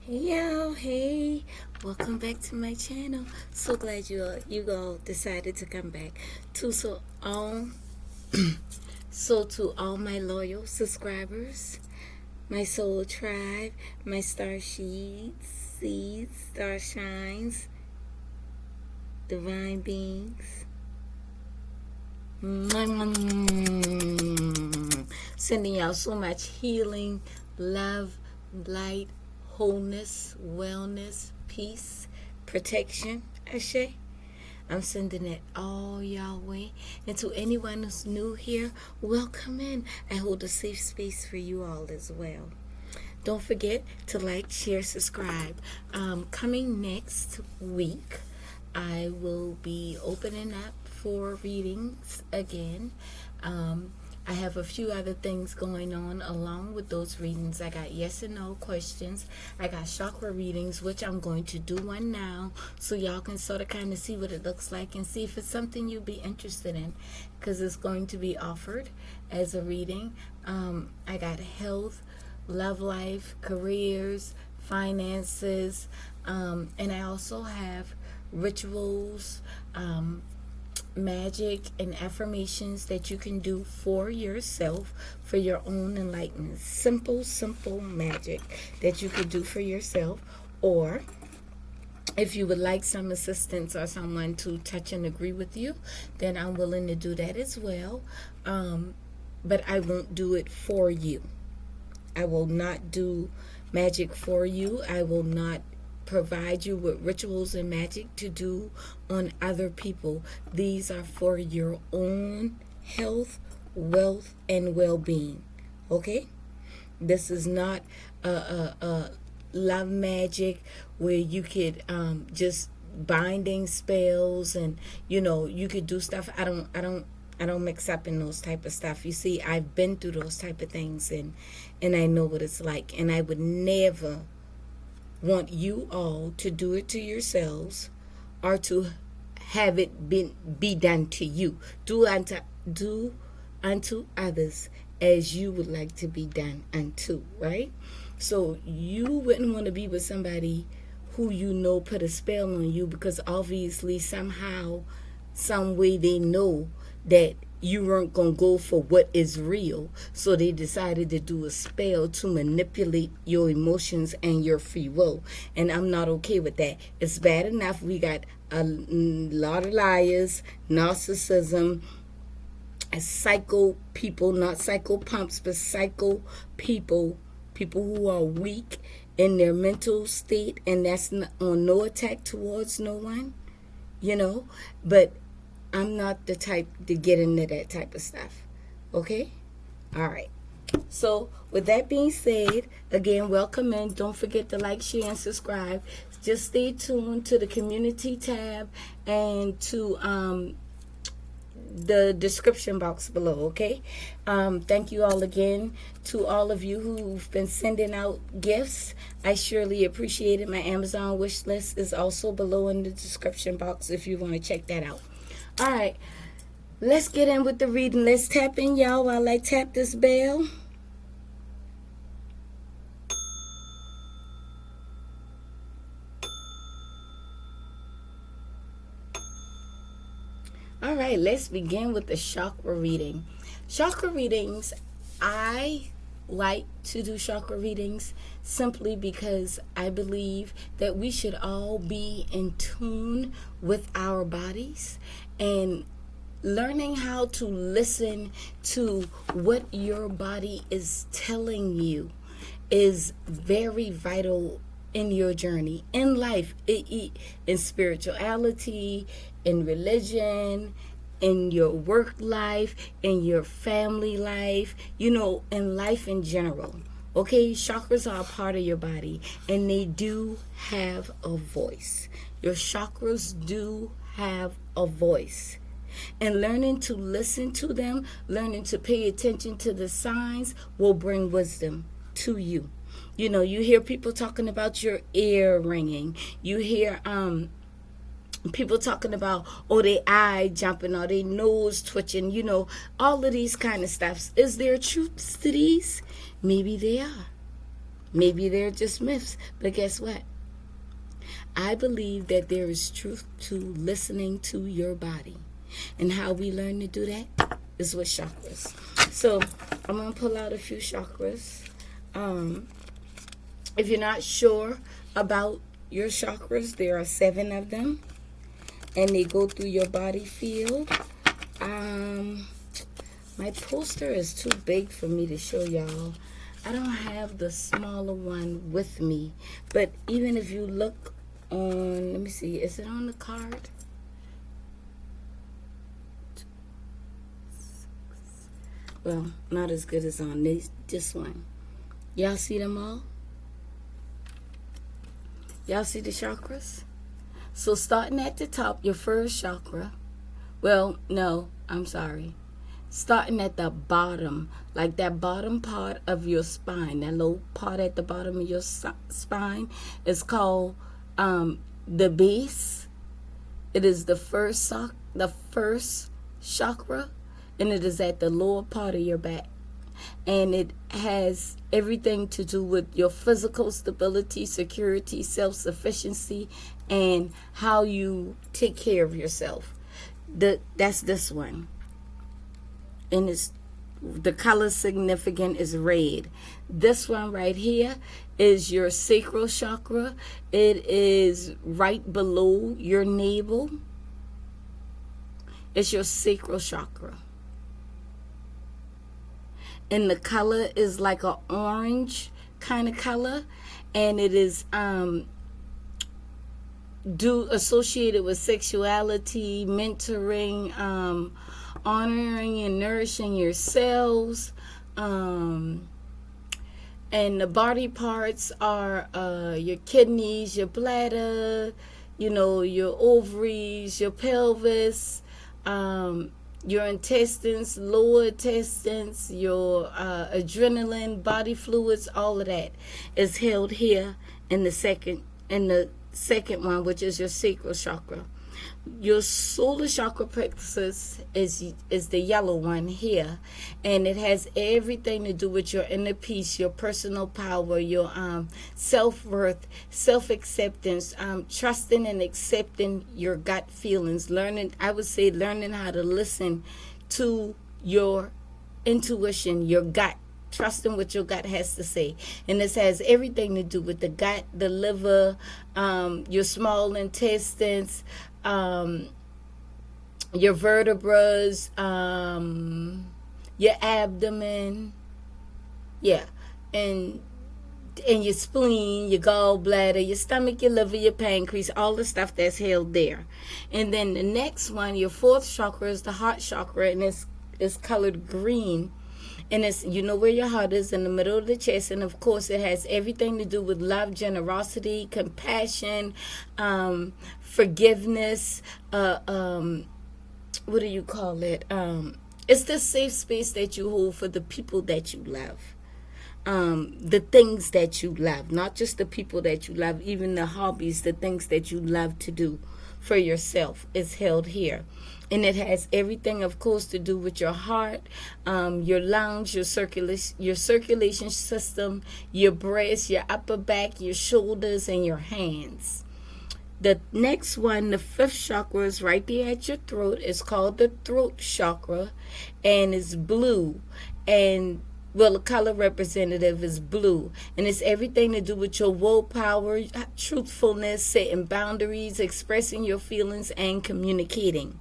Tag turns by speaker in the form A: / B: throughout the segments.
A: Hey y'all, hey, welcome back to my channel. So glad you all decided to come back. To all my loyal subscribers, my soul tribe, my star sheets, seeds, star shines, divine beings. Sending y'all so much healing, love, light, wholeness, wellness, peace, protection. Ashe. I'm sending it all y'all way. And to anyone who's new here, welcome in. I hold a safe space for you all as well. Don't forget to like, share, subscribe. Coming next week, I will be opening up for readings again. I have a few other things going on along with those readings. I got yes and no questions. I got chakra readings, which I'm going to do one now so y'all can sort of kind of see what it looks like and see if it's something you'd be interested in, because it's going to be offered as a reading. I got health, love life, careers, finances, and I also have rituals, magic, and affirmations that you can do for yourself for your own enlightenment. Simple magic that you could do for yourself, or if you would like some assistance or someone to touch and agree with you, then I'm willing to do that as well. But I won't do it for you. I will not do magic for you. I will not provide you with rituals and magic to do on other people. These are for your own health, wealth, and well-being. Okay? This is not a love magic where you could just binding spells and you could do stuff. I don't mix up in those type of stuff. You see, I've been through those type of things, and I know what it's like. And I would never want you all to do it to yourselves or to have it be done to you. Do unto others as you would like to be done unto, right? So you wouldn't want to be with somebody who put a spell on you, because obviously somehow, some way they know that you weren't going to go for what is real. So they decided to do a spell to manipulate your emotions and your free will. And I'm not okay with that. It's bad enough we got a lot of liars, narcissism, psycho people, not psycho pumps, but psycho people who are weak in their mental state, and that's on no attack towards no one, but I'm not the type to get into that type of stuff. Okay? All right. So with that being said, again, welcome in. Don't forget to like, share, and subscribe. Just stay tuned to the community tab and to the description box below, okay? Thank you all again to all of you who've been sending out gifts. I surely appreciate it. My Amazon wish list is also below in the description box if you want to check that out. All right, let's get in with the reading. Let's tap in, y'all, while I tap this bell. All right, let's begin with the chakra reading. Chakra readings, I like to do chakra readings simply because I believe that we should all be in tune with our bodies, and learning how to listen to what your body is telling you is very vital in your journey in life, in spirituality, in religion, in your work life, in your family life, in life in general. Okay, chakras are a part of your body, and they do have a voice. Your chakras do have a voice. And learning to listen to them, learning to pay attention to the signs will bring wisdom to you. You hear people talking about your ear ringing. You hear people talking about, their eye jumping or their nose twitching, all of these kind of stuff. Is there truths to these? Maybe they are. Maybe they're just myths, but guess what? I believe that there is truth to listening to your body. And how we learn to do that is with chakras. So I'm going to pull out a few chakras. If you're not sure about your chakras, there are 7 of them. And they go through your body field. My poster is too big for me to show y'all. I don't have the smaller one with me. But even if you look on, let me see, is it on the card? Well, not as good as on this one. Y'all see them all? Y'all see the chakras? So starting at the top, your first chakra. Well, no, I'm sorry. Starting at the bottom, like that bottom part of your spine, that little part at the bottom of your spine is called the base. It is the first chakra, and it is at the lower part of your back. And it has everything to do with your physical stability, security, self-sufficiency, and how you take care of yourself. That's this one. And the color significant is red. This one right here is your sacral chakra. It is right below your navel. It's your sacral chakra. And the color is like an orange kind of color. And it is associated with sexuality, mentoring, honoring and nourishing yourselves. And the body parts are your kidneys, your bladder, your ovaries, your pelvis, your intestines, lower intestines, your adrenaline, body fluids, all of that is held here in the second one, which is your sacral chakra. Your solar chakra plexus is the yellow one here, and it has everything to do with your inner peace, your personal power, your self-worth, self-acceptance, trusting and accepting your gut feelings, learning how to listen to your intuition, your gut, trusting what your gut has to say. And this has everything to do with the gut, the liver, your small intestines, your vertebrae, your abdomen, and your spleen, your gallbladder, your stomach, your liver, your pancreas, all the stuff that's held there. And then the next one, your fourth chakra, is the heart chakra, and it's colored green. And it's, where your heart is, in the middle of the chest. And, of course, it has everything to do with love, generosity, compassion, forgiveness. What do you call it? It's the safe space that you hold for the people that you love. The things that you love. Not just the people that you love, even the hobbies, the things that you love to do for yourself is held here. And it has everything, of course, to do with your heart, your lungs, your circulation system, your breast, your upper back, your shoulders, and your hands. The next one, the fifth chakra, is right there at your throat. It's called the throat chakra, and it's blue. And the color representative is blue, and it's everything to do with your willpower, truthfulness, setting boundaries, expressing your feelings, and communicating.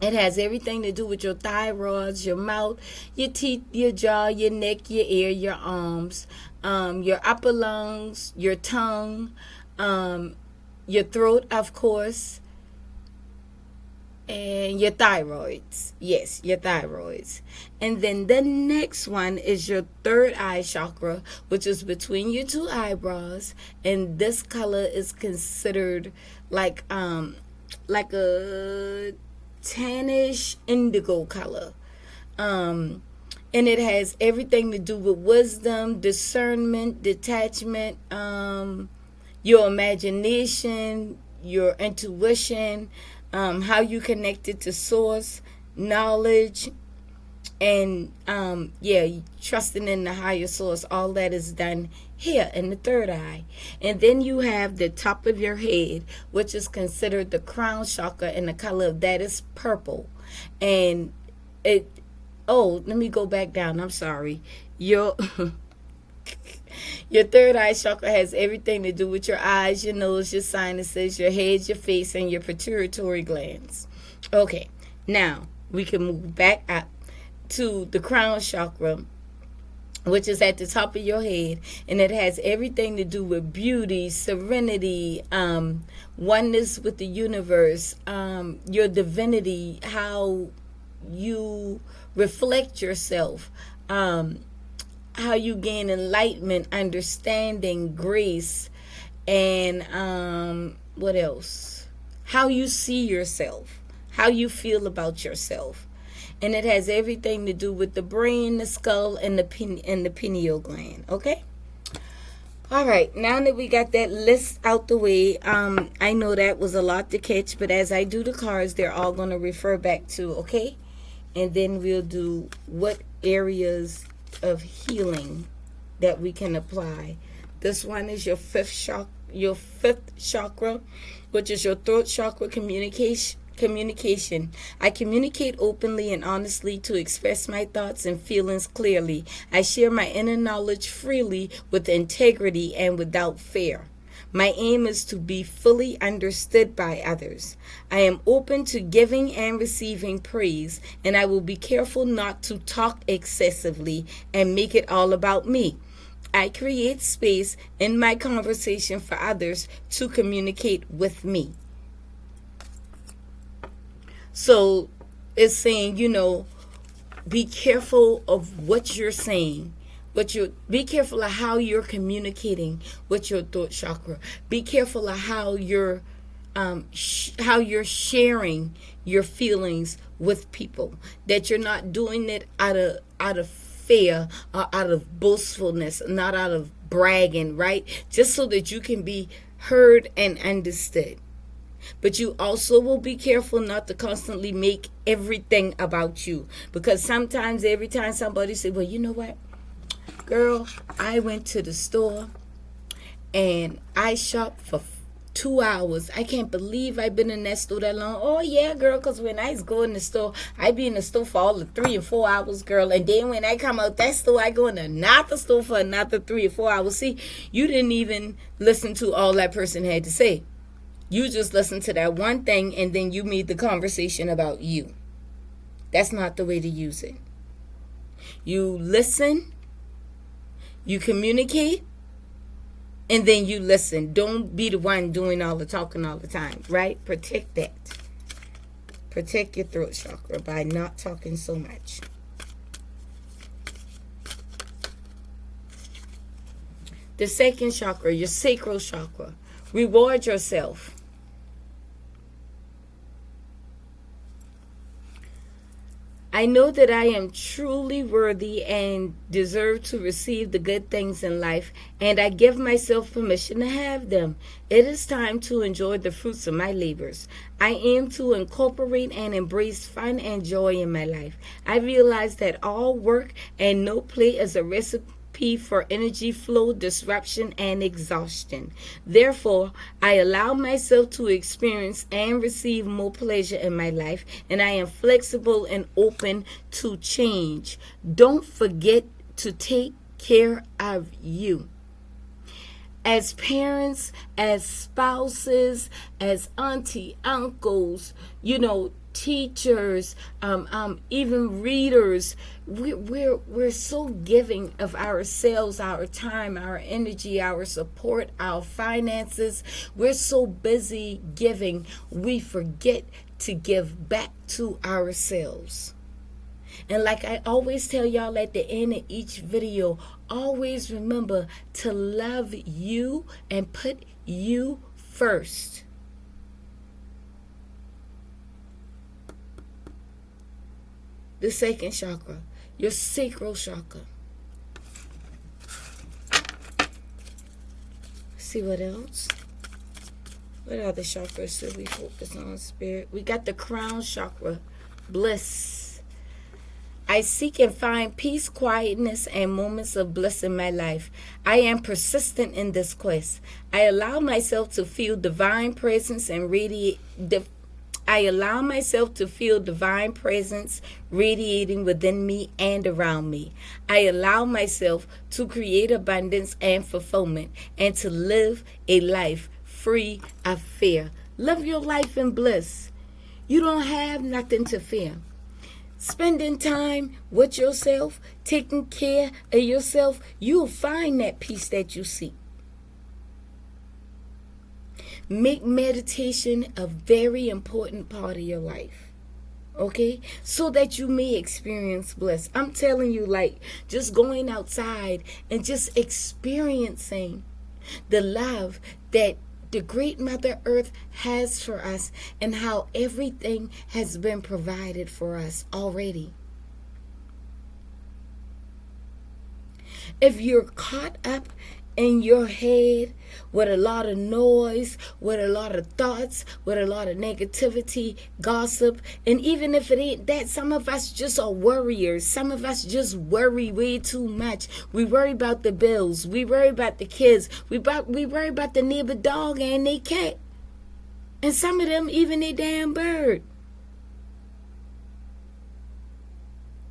A: It has everything to do with your thyroids, your mouth, your teeth, your jaw, your neck, your ear, your arms, your upper lungs, your tongue, your throat, of course, and your thyroids. Yes, your thyroids. And then the next one is your third eye chakra, which is between your two eyebrows. And this color is considered like a tannish indigo color. And it has everything to do with wisdom, discernment, detachment, your imagination, your intuition, how you connected to source, knowledge, And yeah, trusting in the higher source, all that is done here in the third eye. And then you have the top of your head, which is considered the crown chakra, and the color of that is purple. And it, oh, let me go back down, I'm sorry. Your your third eye chakra has everything to do with your eyes, your nose, your sinuses, your head, your face, and your pituitary glands. Okay, now we can move back up to the crown chakra, which is at the top of your head, and it has everything to do with beauty, serenity, oneness with the universe, your divinity, how you reflect yourself, how you gain enlightenment, understanding, grace, and what else? How you see yourself, how you feel about yourself. And it has everything to do with the brain, the skull, and the pineal gland. Okay? All right. Now that we got that list out the way, I know that was a lot to catch, but as I do the cards, they're all going to refer back to, okay? And then we'll do what areas of healing that we can apply. This one is your fifth chakra, which is your throat chakra, communication. I communicate openly and honestly to express my thoughts and feelings clearly. I share my inner knowledge freely with integrity and without fear. My aim is to be fully understood by others. I am open to giving and receiving praise, and I will be careful not to talk excessively and make it all about me. I create space in my conversation for others to communicate with me. So it's saying, be careful of what you're saying. Be careful of how you're communicating with your throat chakra. Be careful of how you're sharing your feelings with people. That you're not doing it out of fear or out of boastfulness, not out of bragging, right? Just so that you can be heard and understood. But you also will be careful not to constantly make everything about you. Because sometimes, every time somebody says, well, you know what? Girl, I went to the store and I shopped for 2 hours. I can't believe I've been in that store that long. Oh, yeah, girl, because when I go in the store, I be in the store for all the 3 and 4 hours, girl. And then when I come out that store, I go in another store for another 3 or 4 hours. See, you didn't even listen to all that person had to say. You just listened to that one thing, and then you made the conversation about you. That's not the way to use it. You listen, you communicate, and then you listen. Don't be the one doing all the talking all the time, right? Protect that. Protect your throat chakra by not talking so much. The second chakra, your sacral chakra. Reward yourself. I know that I am truly worthy and deserve to receive the good things in life, and I give myself permission to have them. It is time to enjoy the fruits of my labors. I aim to incorporate and embrace fun and joy in my life. I realize that all work and no play is a recipe for energy flow, disruption, and exhaustion. Therefore, I allow myself to experience and receive more pleasure in my life, and I am flexible and open to change. Don't forget to take care of you. As parents, as spouses, as auntie, uncles, teachers, even readers, we're so giving of ourselves, our time, our energy, our support, our finances. We're so busy giving, we forget to give back to ourselves. And like I always tell y'all at the end of each video, always remember to love you and put you first. The second chakra, your sacral chakra. See what else? What other chakras should we focus on, Spirit? We got the crown chakra, bliss. I seek and find peace, quietness, and moments of bliss in my life. I am persistent in this quest. I allow myself to feel divine presence and radiating within me and around me. I allow myself to create abundance and fulfillment and to live a life free of fear. Live your life in bliss. You don't have nothing to fear. Spending time with yourself, taking care of yourself, you'll find that peace that you seek. Make meditation a very important part of your life. Okay? So that you may experience bliss. I'm telling you, like, just going outside and just experiencing the love that the great Mother Earth has for us and how everything has been provided for us already. If you're caught up in your head with a lot of noise, with a lot of thoughts, with a lot of negativity, gossip, and even if it ain't that, some of us just are worriers. Some of us just worry way too much. We worry about the bills. We worry about the kids. We worry about the neighbor dog and they cat. And some of them even their damn bird.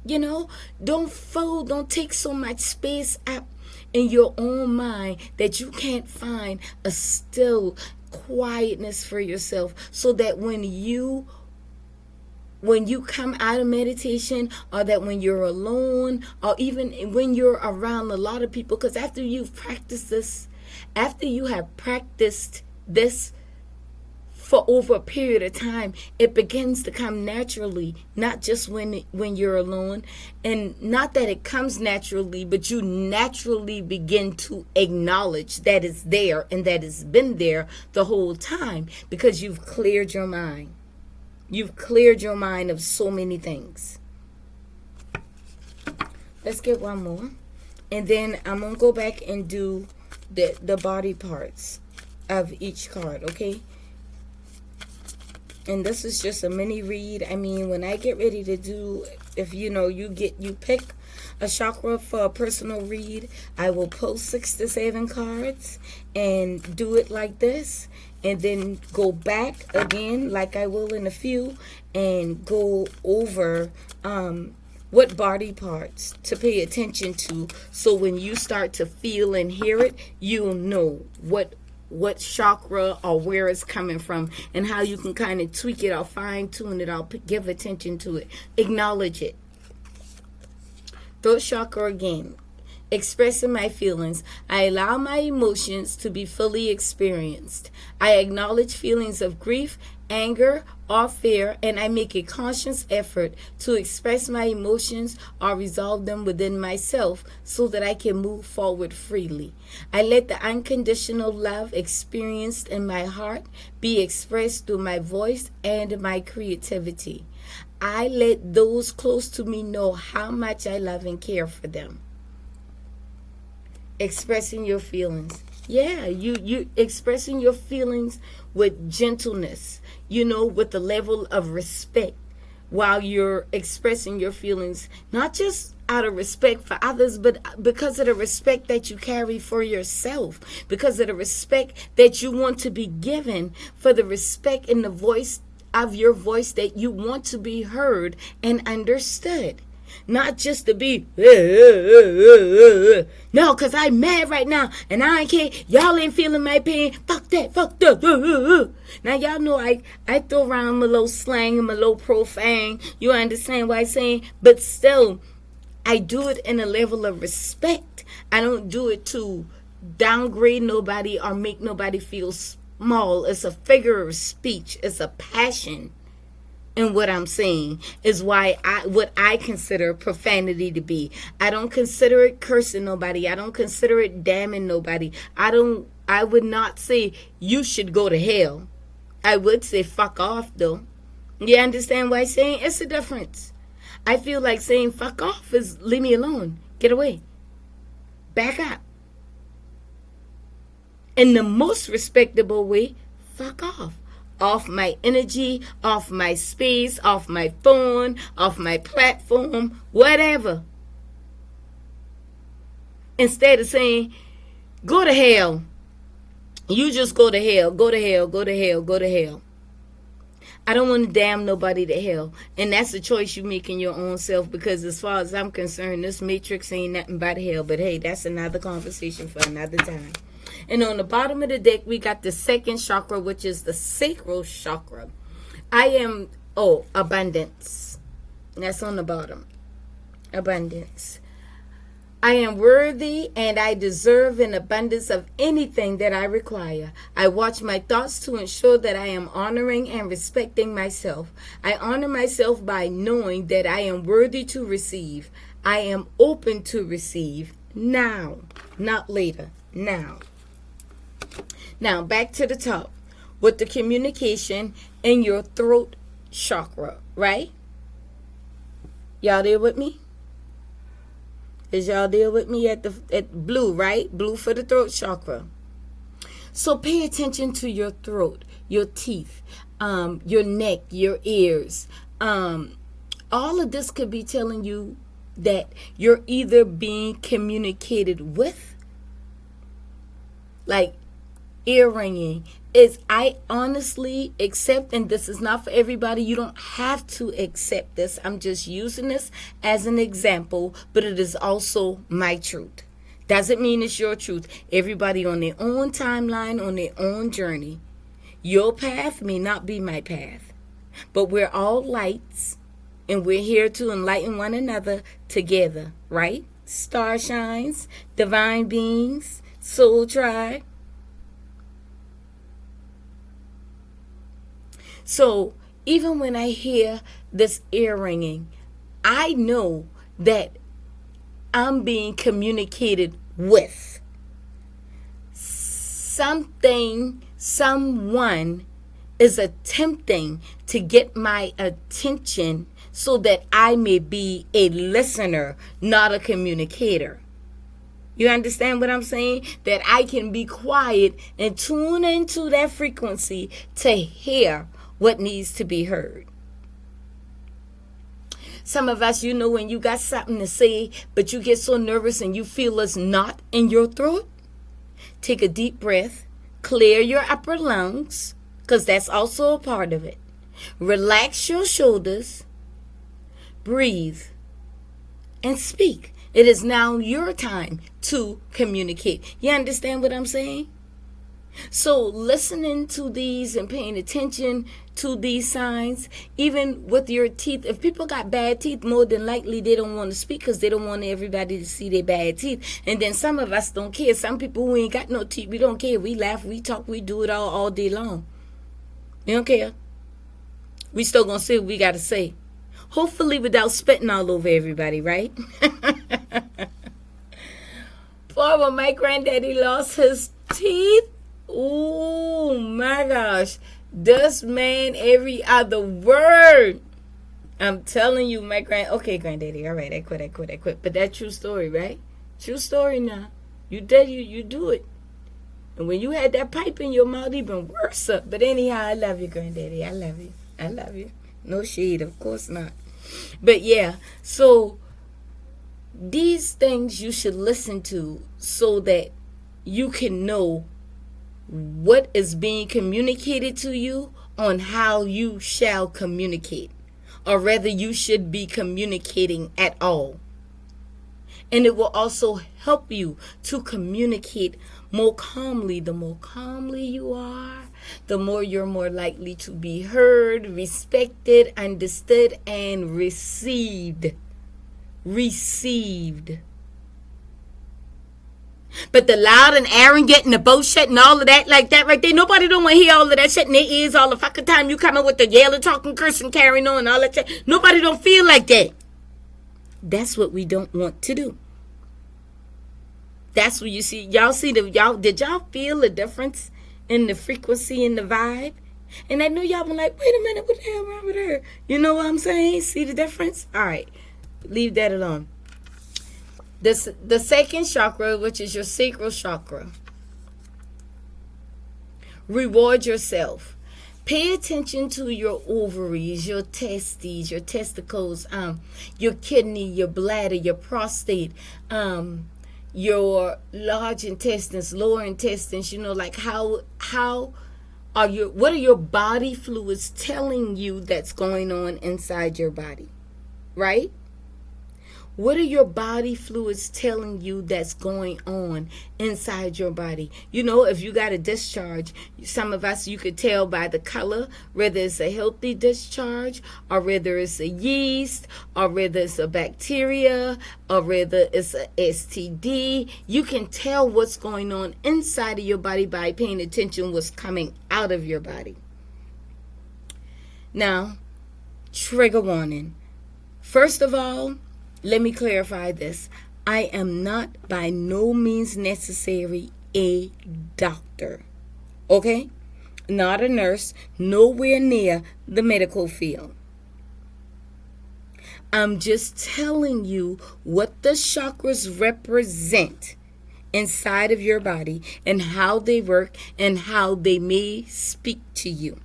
A: You know, don't take so much space up in your own mind that you can't find a still quietness for yourself, so that when you come out of meditation, or that when you're alone, or even when you're around a lot of people, because after you have practiced this for over a period of time, it begins to come naturally, not just when you're alone. And not that it comes naturally, but you naturally begin to acknowledge that it's there and that it's been there the whole time, because you've cleared your mind. You've cleared your mind of so many things. Let's get one more. And then I'm going to go back and do the body parts of each card, okay? And this is just a mini read. I mean, when I get ready to do, if you pick a chakra for a personal read, I will post 6 to 7 cards and do it like this, and then go back again like I will in a few and go over what body parts to pay attention to, so when you start to feel and hear it, you'll know what chakra or where it's coming from, and how you can kind of tweak it or fine tune it or give attention to it. Acknowledge it. Throat chakra again. Expressing my feelings. I allow my emotions to be fully experienced. I acknowledge feelings of grief, anger, or fear, and I make a conscious effort to express my emotions or resolve them within myself so that I can move forward freely. I let the unconditional love experienced in my heart be expressed through my voice and my creativity. I let those close to me know how much I love and care for them. Expressing your feelings. Yeah, you expressing your feelings with gentleness, with the level of respect, while you're expressing your feelings, not just out of respect for others, but because of the respect that you carry for yourself, because of the respect that you want to be given, for the respect in the voice of your voice that you want to be heard and understood. Not just to be, no, because I'm mad right now, and I ain't care. Y'all ain't feeling my pain. Fuck that. Now, y'all know I throw around my little slang and my little profane. You understand what I'm saying? But still, I do it in a level of respect. I don't do it to downgrade nobody or make nobody feel small. It's a figure of speech. It's a passion. And what I'm saying is what I consider profanity to be. I don't consider it cursing nobody. I don't consider it damning nobody. I would not say you should go to hell. I would say fuck off though. You understand what I'm saying? It's a difference. I feel like saying fuck off is leave me alone. Get away. Back up. In the most respectable way, fuck off. off my energy, off my space, off my phone, off my platform, whatever. Instead of saying, go to hell. You just go to hell, go to hell, go to hell, go to hell. I don't want to damn nobody to hell. And that's a choice you make in your own self, because as far as I'm concerned, this matrix ain't nothing but hell. But hey, that's another conversation for another time. And on the bottom of the deck, we got the second chakra, which is the sacral chakra. Abundance. That's on the bottom. Abundance. I am worthy and I deserve an abundance of anything that I require. I watch my thoughts to ensure that I am honoring and respecting myself. I honor myself by knowing that I am worthy to receive. I am open to receive now, not later, now. Now, back to the top with the communication in your throat chakra, right? Y'all there with me? Is y'all there with me at blue, right? Blue for the throat chakra. So pay attention to your throat, your teeth, your neck, your ears. All of this could be telling you that you're either being communicated with, like ear ringing. I honestly accept, and this is not for everybody. You don't have to accept this. I'm just using this as an example, but it is also my truth. Doesn't mean it's your truth. Everybody on their own timeline, on their own journey. Your path may not be my path, but we're all lights, and we're here to enlighten one another together, right? Star shines, divine beings, soul tribe. So even when I hear this ear ringing, I know that I'm being communicated with. Someone is attempting to get my attention so that I may be a listener, not a communicator. You understand what I'm saying? That I can be quiet and tune into that frequency to hear what needs to be heard. Some of us, when you got something to say, but you get so nervous and you feel it's not in your throat, take a deep breath, clear your upper lungs, because that's also a part of it. Relax your shoulders, breathe, and speak. It is now your time to communicate. You understand what I'm saying? So listening to these and paying attention to these signs, even with your teeth. If people got bad teeth, more than likely they don't want to speak because they don't want everybody to see their bad teeth. And then some of us don't care. Some people who ain't got no teeth, we don't care. We laugh, we talk, we do it all day long. We don't care. We still gonna say what we gotta say. Hopefully without spitting all over everybody, right? Poor when my granddaddy lost his teeth. Oh my gosh. This man, every other word. I'm telling you, okay, granddaddy, all right, I quit. But that true story, right? True story now. You do it. And when you had that pipe in your mouth, even worse up. But anyhow, I love you, granddaddy. I love you. No shade, of course not. But yeah, so these things you should listen to so that you can know what is being communicated to you on how you shall communicate, or rather you should be communicating at all. And it will also help you to communicate more calmly. The more calmly you are, the more you're more likely to be heard, respected, understood, and received. But the loud and arrogant and the bullshit and all of that like that right there, nobody don't want to hear all of that shit in their ears all the fucking time. You coming with the yelling, talking, cursing, carrying on and all that shit. Nobody don't feel like that. That's what we don't want to do. That's what you see. Did y'all feel the difference in the frequency and the vibe? And I know y'all been like, wait a minute, what the hell wrong with her? You know what I'm saying? See the difference? All right, leave that alone. The second chakra, which is your sacral chakra. Reward yourself. Pay attention to your ovaries, your testes, your testicles, your kidney, your bladder, your prostate, your large intestines, lower intestines. Like how are what are your body fluids telling you that's going on inside your body, right? What are your body fluids telling you that's going on inside your body? If you got a discharge, some of us, you could tell by the color, whether it's a healthy discharge, or whether it's a yeast, or whether it's a bacteria, or whether it's a STD. You can tell what's going on inside of your body by paying attention what's coming out of your body. Now, trigger warning. First of all, let me clarify this. I am not by no means necessary a doctor. Okay? Not a nurse, nowhere near the medical field. I'm just telling you what the chakras represent inside of your body and how they work and how they may speak to you.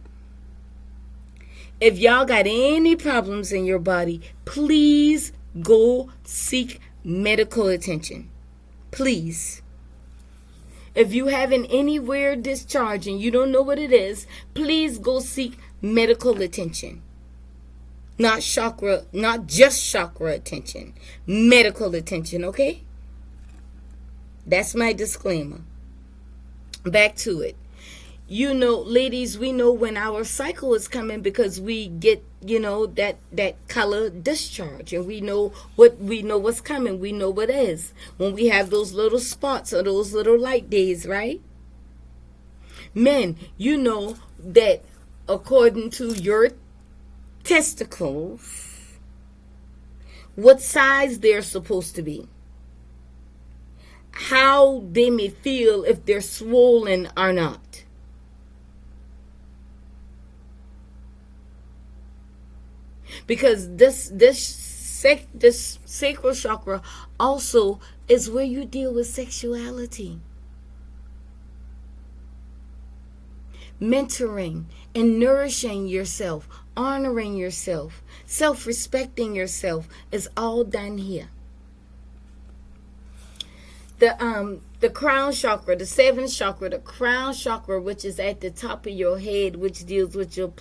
A: If y'all got any problems in your body, please go seek medical attention. Please. If you having any weird discharge and you don't know what it is, please go seek medical attention. Not just chakra attention. Medical attention, okay? That's my disclaimer. Back to it. Ladies, we know when our cycle is coming because we get, that color discharge, and we know what's coming. We know what it is when we have those little spots or those little light days, right? Men, you know that according to your testicles, what size they're supposed to be, how they may feel if they're swollen or not. Because this sacral chakra also is where you deal with sexuality. Mentoring and nourishing yourself, honoring yourself, self-respecting yourself is all done here. The crown chakra, the seventh chakra, the crown chakra, which is at the top of your head, which deals with your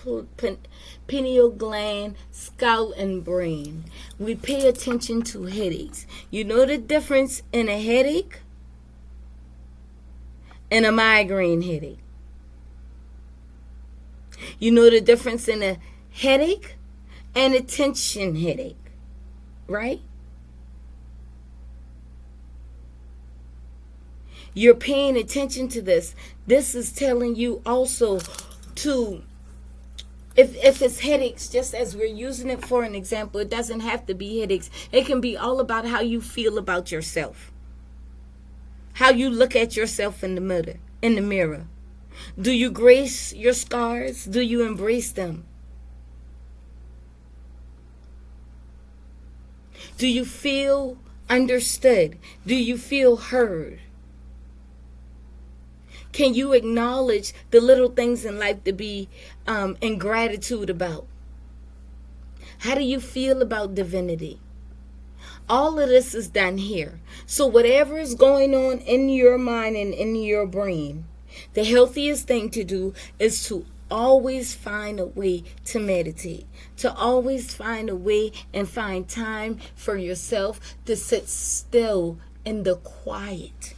A: pineal gland, scalp, and brain. We pay attention to headaches. You know the difference in a headache and a migraine headache? You know the difference in a headache and a tension headache, right? You're paying attention to this. This is telling you also to, if it's headaches, just as we're using it for an example, it doesn't have to be headaches. It can be all about how you feel about yourself. How you look at yourself in the mirror. Do you grace your scars? Do you embrace them? Do you feel understood? Do you feel heard? Can you acknowledge the little things in life to be in gratitude about? How do you feel about divinity? All of this is done here. So whatever is going on in your mind and in your brain, the healthiest thing to do is to always find a way to meditate, to always find a way and find time for yourself to sit still in the quiet.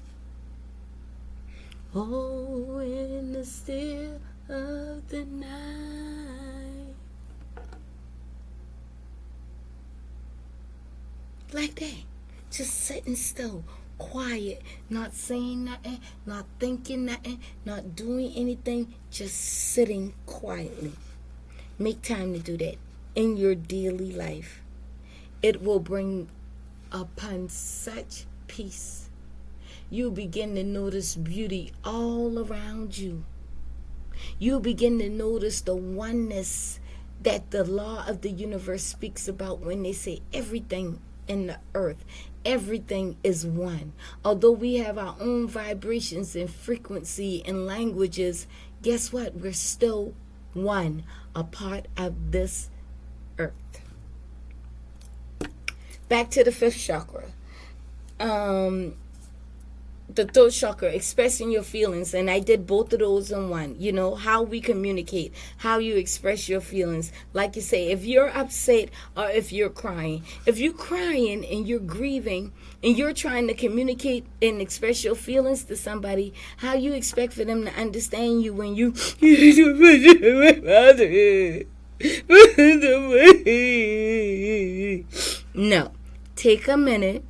A: Oh, in the still of the night. Like that. Just sitting still, quiet, not saying nothing, not thinking nothing, not doing anything, just sitting quietly. Make time to do that in your daily life. It will bring upon such peace. You begin to notice beauty all around you. You begin to notice the oneness that the law of the universe speaks about when they say everything in the earth, everything is one. Although we have our own vibrations and frequency and languages, guess what? We're still One, a part of this earth. Back to the fifth chakra. The third chakra, expressing your feelings, and I did both of those in one. You know, how we communicate, how you express your feelings. Like you say, if you're upset or if you're crying, if you're crying and you're grieving and you're trying to communicate and express your feelings to somebody, how you expect for them to understand you when you no. Take a minute.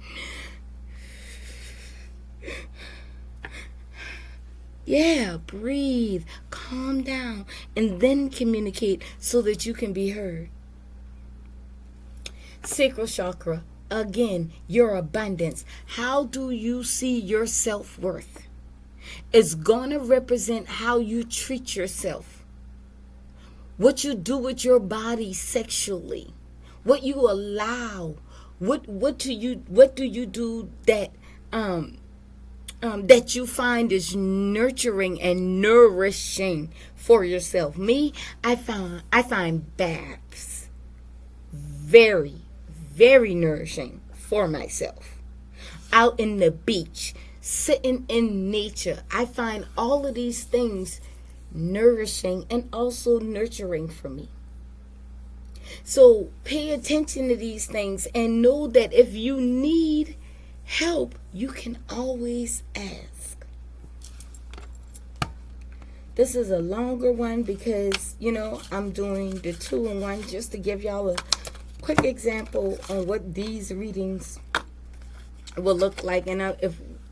A: Yeah, breathe, calm down, and then communicate so that you can be heard. Sacral chakra, again, your abundance. How do you see your self-worth? It's going to represent how you treat yourself, what you do with your body sexually, what you allow, what do you do that that you find is nurturing and nourishing for yourself. Me, I find baths very, very nourishing for myself. Out in the beach, sitting in nature, I find all of these things nourishing and also nurturing for me. So pay attention to these things and know that if you need help, you can always ask. This is a longer one because, you know, I'm doing the 2-in-1 just to give y'all a quick example on what these readings will look like. And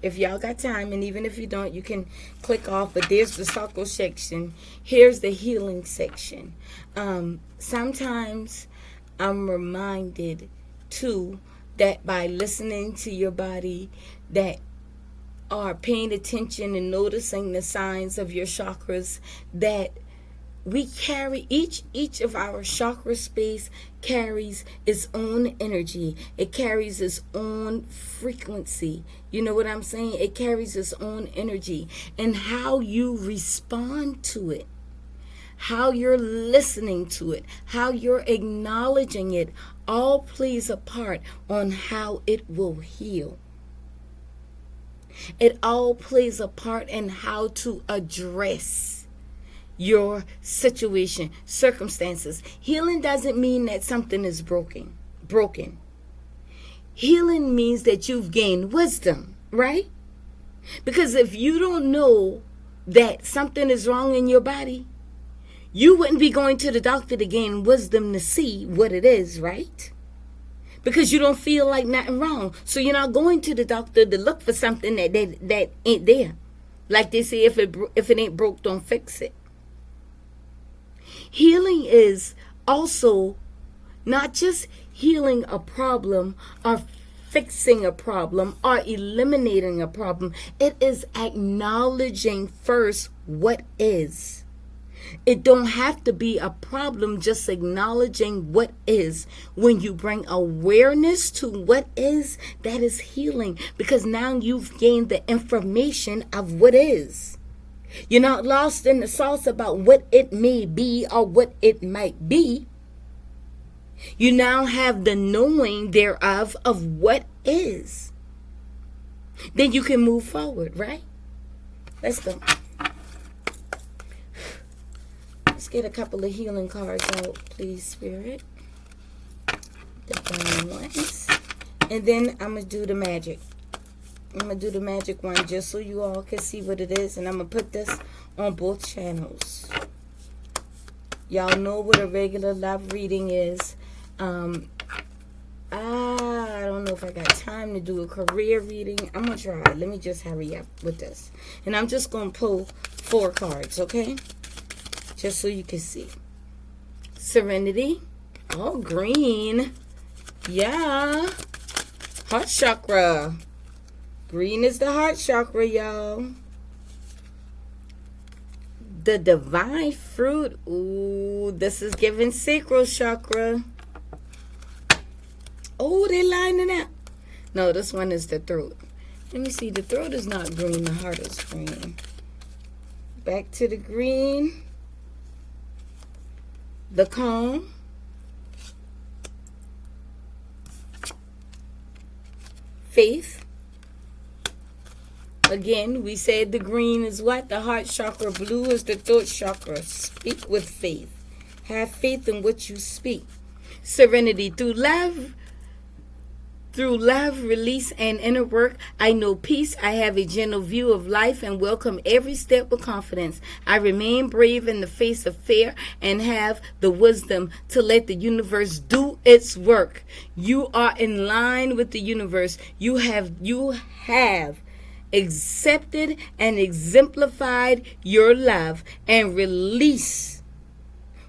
A: if y'all got time, and even if you don't, you can click off. But there's the sacral section. Here's the healing section. Sometimes I'm reminded too that by listening to your body, that are paying attention and noticing the signs of your chakras, that we carry, each of our chakra space carries its own energy. It carries its own frequency. You know what I'm saying? It carries its own energy. And how you respond to it, how you're listening to it, how you're acknowledging it, all plays a part on how it will heal. It all plays a part in how to address your situation, circumstances. Healing doesn't mean that something is broken. Healing means that you've gained wisdom, right? Because if you don't know that something is wrong in your body, you wouldn't be going to the doctor to gain wisdom to see what it is, right? Because you don't feel like nothing wrong. So you're not going to the doctor to look for something that ain't there. Like they say, if it ain't broke, don't fix it. Healing is also not just healing a problem or fixing a problem or eliminating a problem. It is acknowledging first what is. It don't have to be a problem, just acknowledging what is. When you bring awareness to what is, that is healing, because now you've gained the information of what is. You're not lost in the sauce about what it may be or what it might be. You now have the knowing thereof of what is. Then you can move forward, right? Let's go. Let's get a couple of healing cards out, please, Spirit. The brown ones. And then I'm going to do the magic. I'm going to do the magic one just so you all can see what it is. And I'm going to put this on both channels. Y'all know what a regular love reading is. I don't know if I got time to do a career reading. I'm going to try. Let me just hurry up with this. And I'm just going to pull 4 cards, okay? Just so you can see. Serenity. Oh, green. Yeah. Heart chakra. Green is the heart chakra, y'all. The divine fruit. Ooh, this is giving sacral chakra. Oh, they lining up. No, this one is the throat. Let me see. The throat is not green. The heart is green. Back to the green. the calm, faith. Again, we said the green is what? The heart chakra. Blue is the throat chakra. Speak with faith. Have faith in what you speak. Serenity. Through love, release, and inner work, I know peace. I have a gentle view of life and welcome every step with confidence. I remain brave in the face of fear and have the wisdom to let the universe do its work. You are in line with the universe. You have accepted and exemplified your love and release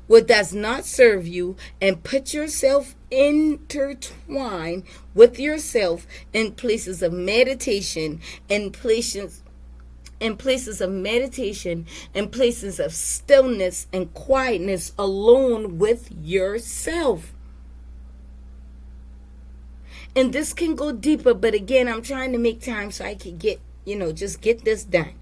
A: what does not serve you and put yourself intertwined with yourself in places of meditation, in places of stillness and quietness alone with yourself. And this can go deeper, but again, I'm trying to make time so I can get this done.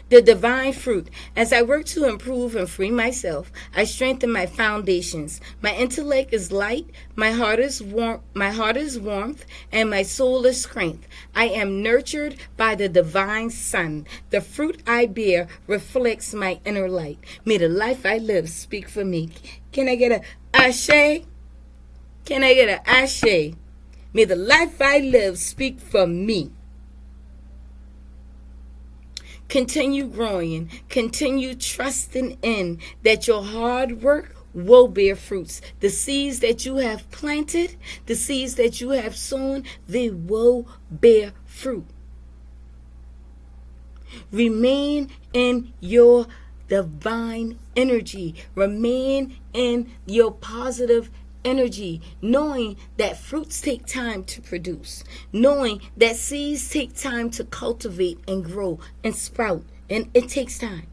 A: The divine fruit. As I work to improve and free myself, I strengthen my foundations. My intellect is light, my heart is warmth, and my soul is strength. I am nurtured by the divine sun. The fruit I bear reflects my inner light. May the life I live speak for me. Can I get a ashe? Can I get a ashe? May the life I live speak for me. Continue growing. Continue trusting in that your hard work will bear fruits. The seeds that you have planted, the seeds that you have sown, they will bear fruit. Remain in your divine energy. Remain in your positive energy, knowing that fruits take time to produce, knowing that seeds take time to cultivate and grow and sprout, and it takes time.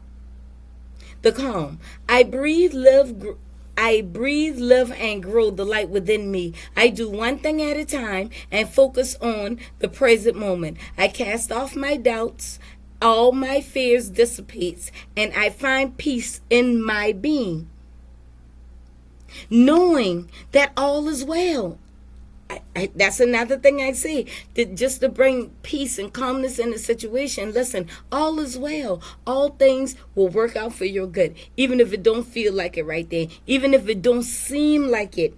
A: The calm. I breathe, live, and grow the light within me. I do one thing at a time and focus on the present moment. I cast off my doubts, all my fears dissipates, and I find peace in my being. Knowing that all is well. That's another thing I say, that just to bring peace and calmness in the situation. Listen, all is well. All things will work out for your good, even if it don't feel like it right there, even if it don't seem like it.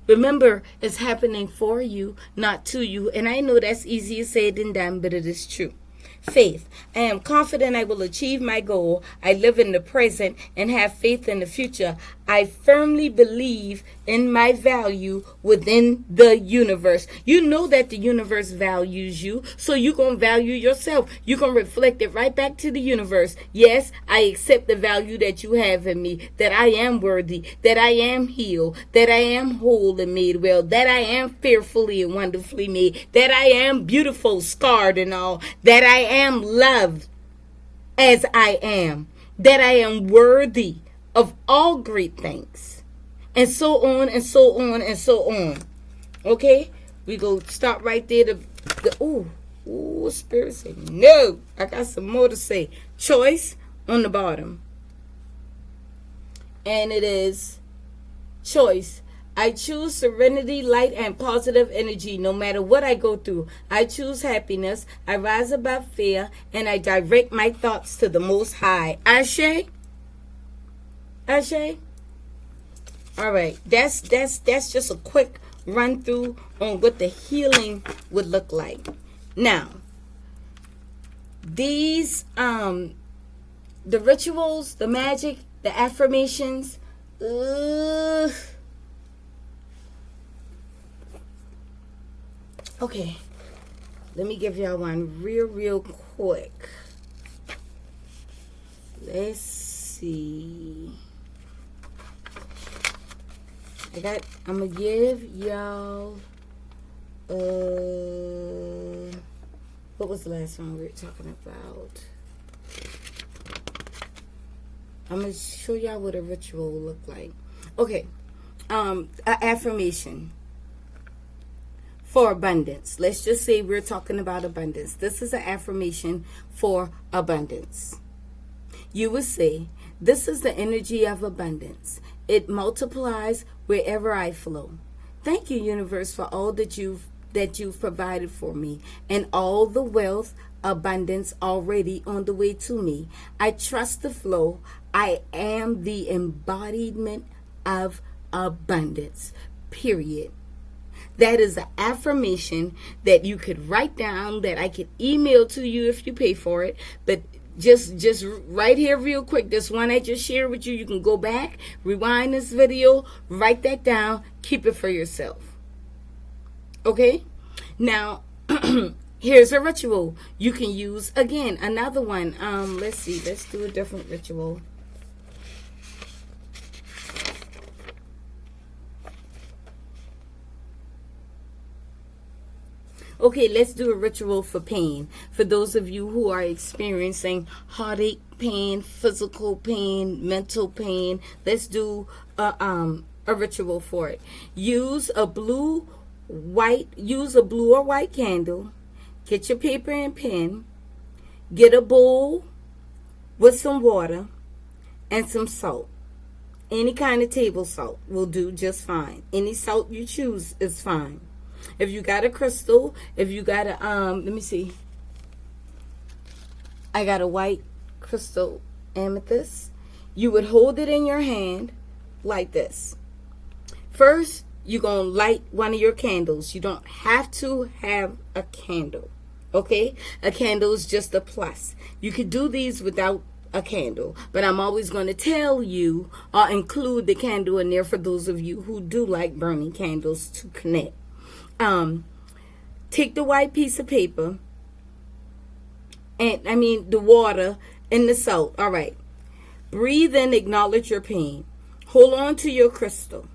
A: Remember, it's happening for you, not to you. And I know that's easier said than done, but it is true. Faith. I am confident I will achieve my goal. I live in the present and have faith in the future. I firmly believe in my value within the universe. You know that the universe values you, so you're going to value yourself. You're going to reflect it right back to the universe. Yes, I accept the value that you have in me, that I am worthy, that I am healed, that I am whole and made well, that I am fearfully and wonderfully made, that I am beautiful, scarred and all, that I am loved as I am, that I am worthy of all great things, and so on and so on and so on. Okay, we go stop right there. Spirit said no. I got some more to say. Choice on the bottom, and it is choice. I choose serenity, light, and positive energy no matter what I go through. I choose happiness. I rise above fear, and I direct my thoughts to the Most High. Ashe? Ashe? All right. That's just a quick run through on what the healing would look like. Now, these the rituals, the magic, the affirmations, okay, let me give y'all one real quick. Let's see. I'm gonna give y'all what was the last one we were talking about? I'm gonna show y'all what a ritual will look like. Okay, an affirmation for abundance. Let's just say we're talking about abundance. This is an affirmation for abundance. You would say, This is the energy of abundance. It multiplies wherever I flow. Thank you, universe, for all that you've provided for me and all the wealth, abundance already on the way to me. I trust the flow. I am the embodiment of abundance. Period. That is an affirmation that you could write down, that I could email to you if you pay for it. But just right here real quick, this one I just shared with you, you can go back, rewind this video, write that down, keep it for yourself. Okay? Now, here's a ritual you can use. Again, another one. Let's see. Let's do a different ritual. Okay, let's do a ritual for pain. For those of you who are experiencing heartache pain, physical pain, mental pain, let's do a ritual for it. Use a blue or white candle. Get your paper and pen. Get a bowl with some water and some salt. Any kind of table salt will do just fine. Any salt you choose is fine. If you got a crystal, if you got a, let me see. I got a white crystal amethyst. You would hold it in your hand like this. First, you're going to light one of your candles. You don't have to have a candle, okay? A candle is just a plus. You could do these without a candle, but I'm always going to tell you or include the candle in there for those of you who do like burning candles to connect. Take the white piece of paper and the water and the salt. All right. Breathe and acknowledge your pain. Hold on to your crystal.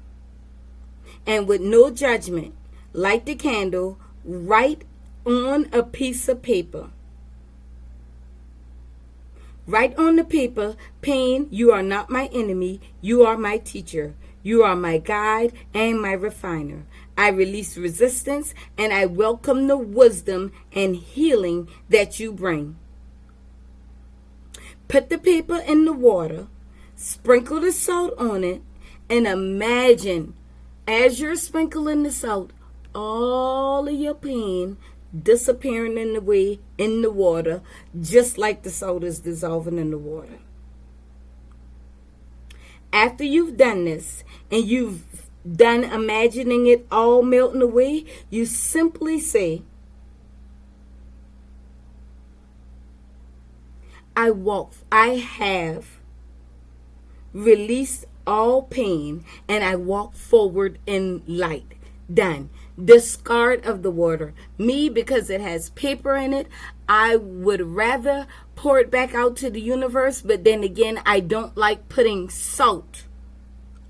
A: And with no judgment, light the candle right on a piece of paper. Write on the paper, pain, you are not my enemy. You are my teacher. You are my guide and my refiner. I release resistance and I welcome the wisdom and healing that you bring. Put the paper in the water, sprinkle the salt on it, and imagine as you're sprinkling the salt, all of your pain disappearing in the water, just like the salt is dissolving in the water. After you've done this and you've done imagining it all melting away, you simply say, I have released all pain and I walk forward in light. Done. Discard of the water. Me, because it has paper in it, I would rather pour it back out to the universe, but then again, I don't like putting salt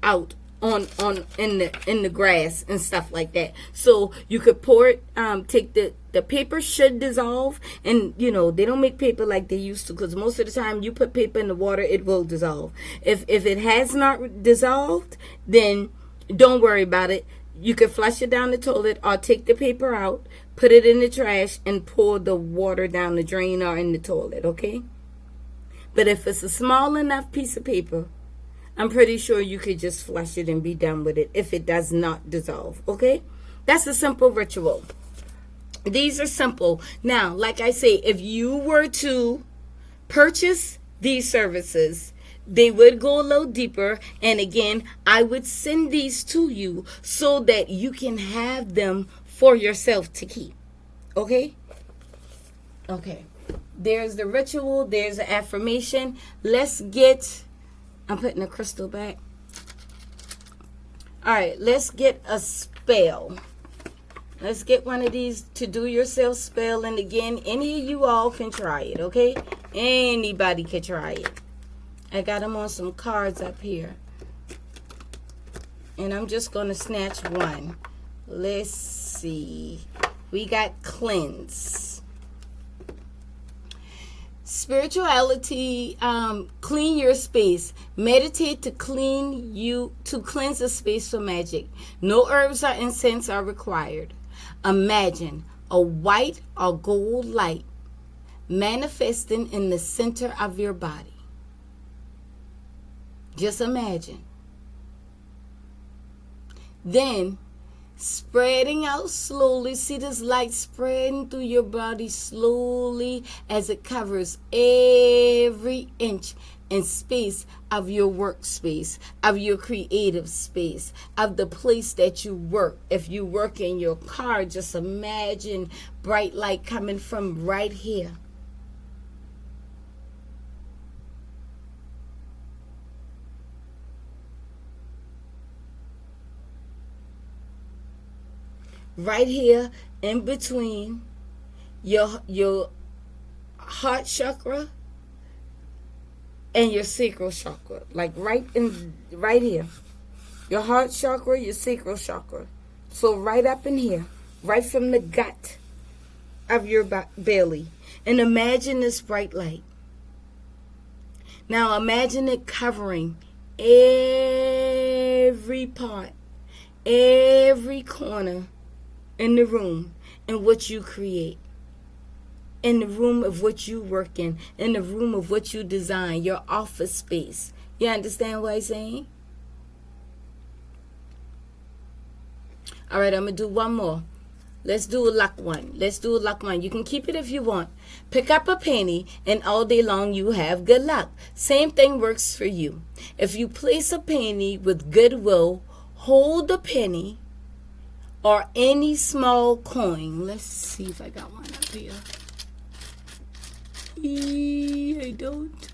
A: out in the grass and stuff like that. So you could pour it, take the paper should dissolve, and they don't make paper like they used to, because most of the time you put paper in the water, it will dissolve. If it has not dissolved, then don't worry about it. You could flush it down the toilet or take the paper out, put it in the trash, and pour the water down the drain or in the toilet, okay? But if it's a small enough piece of paper, I'm pretty sure you could just flush it and be done with it if it does not dissolve, okay? That's a simple ritual. These are simple. Now, like I say, if you were to purchase these services, they would go a little deeper. And again, I would send these to you so that you can have them for yourself to keep. Okay? Okay. There's the ritual. There's the affirmation. I'm putting the crystal back. All right. Let's get a spell. Let's get one of these to do yourself spell. And again, any of you all can try it. Okay? Anybody can try it. I got them on some cards up here. And I'm just going to snatch one. Let's see. We got cleanse. Spirituality, clean your space. Meditate to cleanse a space for magic. No herbs or incense are required. Imagine a white or gold light manifesting in the center of your body. Just imagine. Then spreading out slowly. See this light spreading through your body slowly as it covers every inch and space of your workspace, of your creative space, of the place that you work. If you work in your car, just imagine bright light coming from right here. Right here in between your heart chakra and your sacral chakra, like right here, your heart chakra, your sacral chakra. So right up in here, right from the gut of your belly, and imagine this bright light. Now imagine it covering every part, every corner in the room in what you create, in the room of what you work in the room of what you design, your office space. You understand what I'm saying? All right, I'm going to do one more. Let's do a luck one. You can keep it if you want. Pick up a penny, and all day long you have good luck. Same thing works for you. If you place a penny with goodwill, hold the penny or any small coin. Let's see if I got one up here. I don't.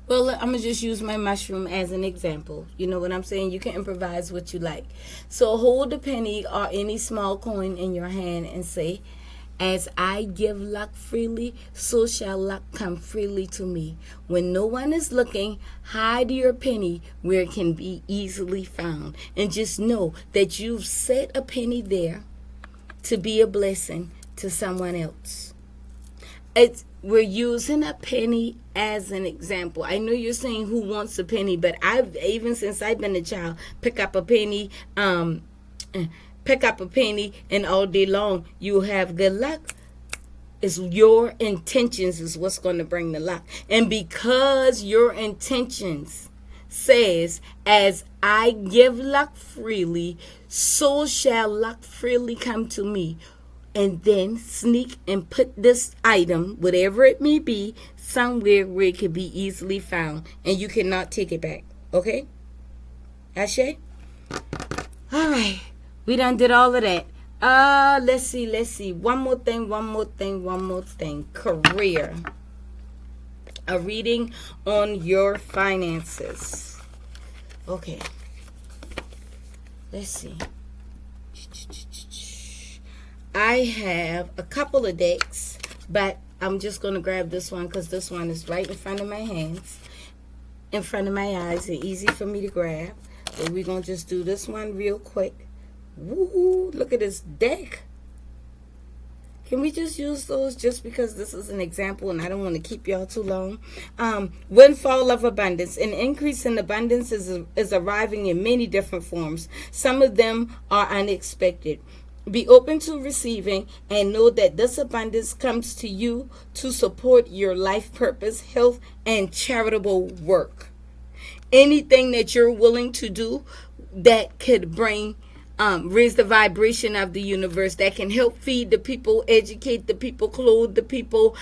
A: Well, I'm going to just use my mushroom as an example. You know what I'm saying? You can improvise what you like. So hold a penny or any small coin in your hand and say, as I give luck freely, so shall luck come freely to me. When no one is looking, hide your penny where it can be easily found. And just know that you've set a penny there to be a blessing to someone else. We're using a penny as an example. I know you're saying who wants a penny, but even since I've been a child, pick up a penny, and all day long you have good luck. It's your intentions is what's going to bring the luck. And because your intentions says, as I give luck freely, so shall luck freely come to me. And then sneak and put this item, whatever it may be, somewhere where it can be easily found and you cannot take it back. Okay? Ashe? All right. We done did all of that. Let's see. One more thing. Career. A reading on your finances. Okay. Let's see. I have a couple of decks, but I'm just going to grab this one because this one is right in front of my hands, in front of my eyes, and easy for me to grab. So we're going to just do this one real quick. Woo! Look at this deck. Can we just use those just because this is an example and I don't want to keep y'all too long? Windfall of abundance. An increase in abundance is arriving in many different forms. Some of them are unexpected. Be open to receiving and know that this abundance comes to you to support your life purpose, health, and charitable work. Anything that you're willing to do that could raise the vibration of the universe, that can help feed the people, educate the people, clothe the people,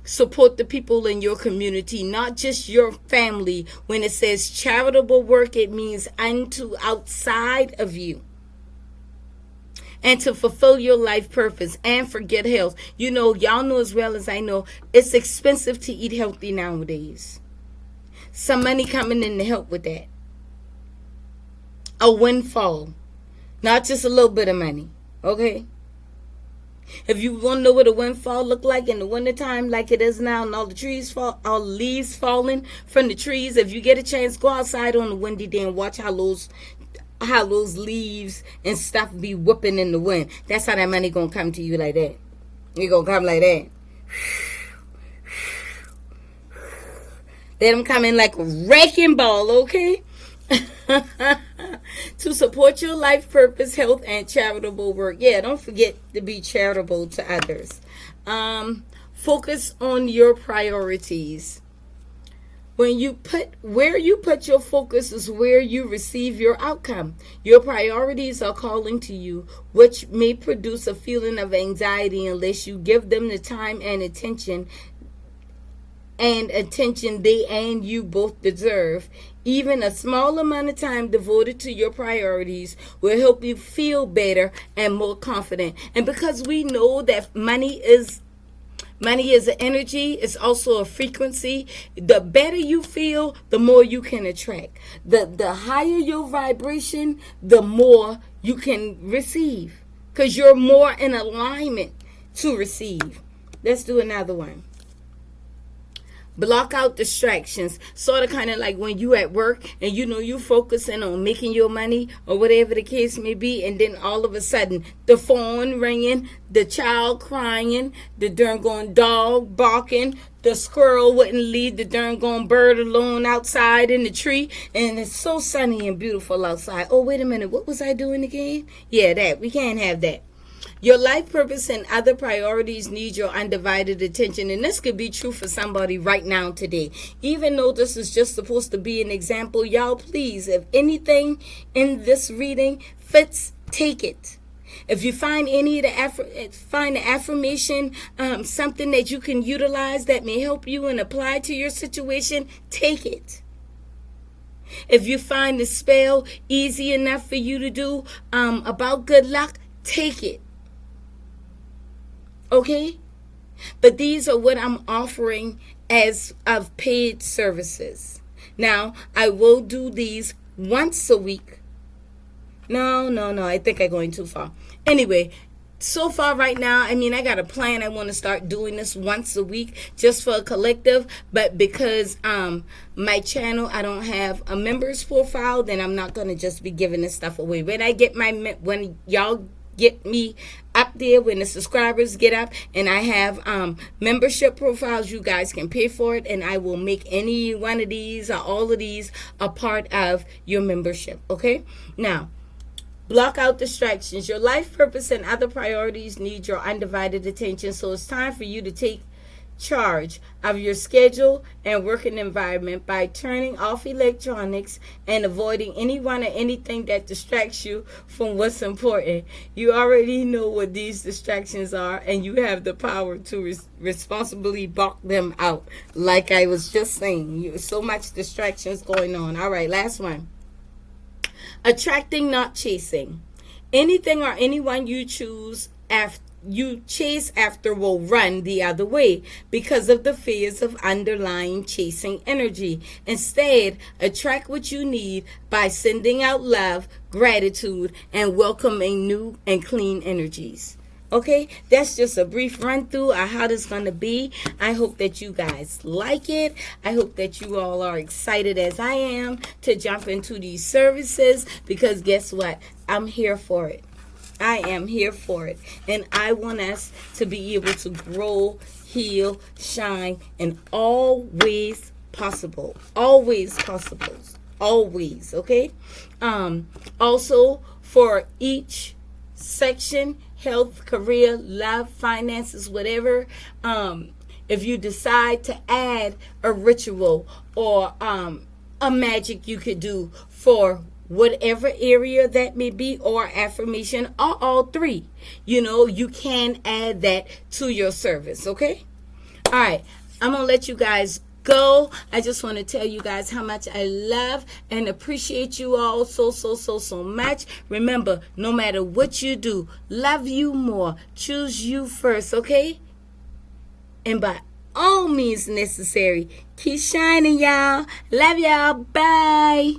A: support the people in your community, not just your family. When it says charitable work, it means unto outside of you. And to fulfill your life purpose and for good health. You know, y'all know as well as I know, it's expensive to eat healthy nowadays. Some money coming in to help with that. A windfall. Not just a little bit of money. Okay? If you want to know what a windfall look like in the wintertime like it is now, and all the trees fall, all the leaves falling from the trees, if you get a chance, go outside on a windy day and watch how those leaves and stuff be whipping in the wind. That's how that money gonna come to you like that. It gonna come like that. Let them come in like a wrecking ball, okay? To support your life purpose, health, and charitable work. Yeah, don't forget to be charitable to others. Focus on your priorities. Where you put your focus is where you receive your outcome. Your priorities are calling to you, which may produce a feeling of anxiety unless you give them the time and attention they and you both deserve. Even a small amount of time devoted to your priorities will help you feel better and more confident. And because we know that money is an energy, it's also a frequency. The better you feel, the more you can attract. The higher your vibration, the more you can receive. Because you're more in alignment to receive. Let's do another one. Block out distractions. Sort of kind of like when you at work and you focusing on making your money or whatever the case may be, and then all of a sudden the phone ringing, the child crying, the darn dog barking, the squirrel wouldn't leave the darn bird alone outside in the tree, and it's so sunny and beautiful outside. Oh, wait a minute, what was I doing again? Yeah, that. We can't have that. Your life purpose and other priorities need your undivided attention. And this could be true for somebody right now today. Even though this is just supposed to be an example, y'all, please, if anything in this reading fits, take it. If you find any of the affirmation, something that you can utilize that may help you and apply to your situation, take it. If you find the spell easy enough for you to do about good luck, take it. Okay? But these are what I'm offering as of paid services. Now, I will do these once a week. No, I think I'm going too far. Anyway, so far right now, I got a plan. I want to start doing this once a week just for a collective. But because my channel, I don't have a members profile, then I'm not going to just be giving this stuff away. When y'all get me up there, when the subscribers get up and I have membership profiles, you guys can pay for it, and I will make any one of these or all of these a part of your membership. Okay? Now, block out distractions. Your life purpose and other priorities need your undivided attention. So it's time for you to take charge of your schedule and working environment by turning off electronics and avoiding anyone or anything that distracts you from what's important. You already know what these distractions are, and you have the power to responsibly block them out. Like I was just saying, so much distractions going on. All right, last one. Attracting, not chasing. Anything or anyone you chase after will run the other way because of the fears of underlying chasing energy. Instead, attract what you need by sending out love, gratitude, and welcoming new and clean energies. Okay, that's just a brief run through of how this is going to be. I hope that you guys like it. I hope that you all are excited as I am to jump into these services, because guess what? I'm here for it. I am here for it. And I want us to be able to grow, heal, shine, and always possible. Always possible. Always, okay? Also, for each section, health, career, love, finances, whatever, if you decide to add a ritual or a magic you could do for whatever area that may be, or affirmation, or all three, you can add that to your service. Okay? All right, I'm gonna let you guys go. I just want to tell you guys how much I love and appreciate you all so much. Remember, no matter what you do, love you more, choose you first. Okay? And by all means necessary, keep shining, y'all. Love y'all. Bye.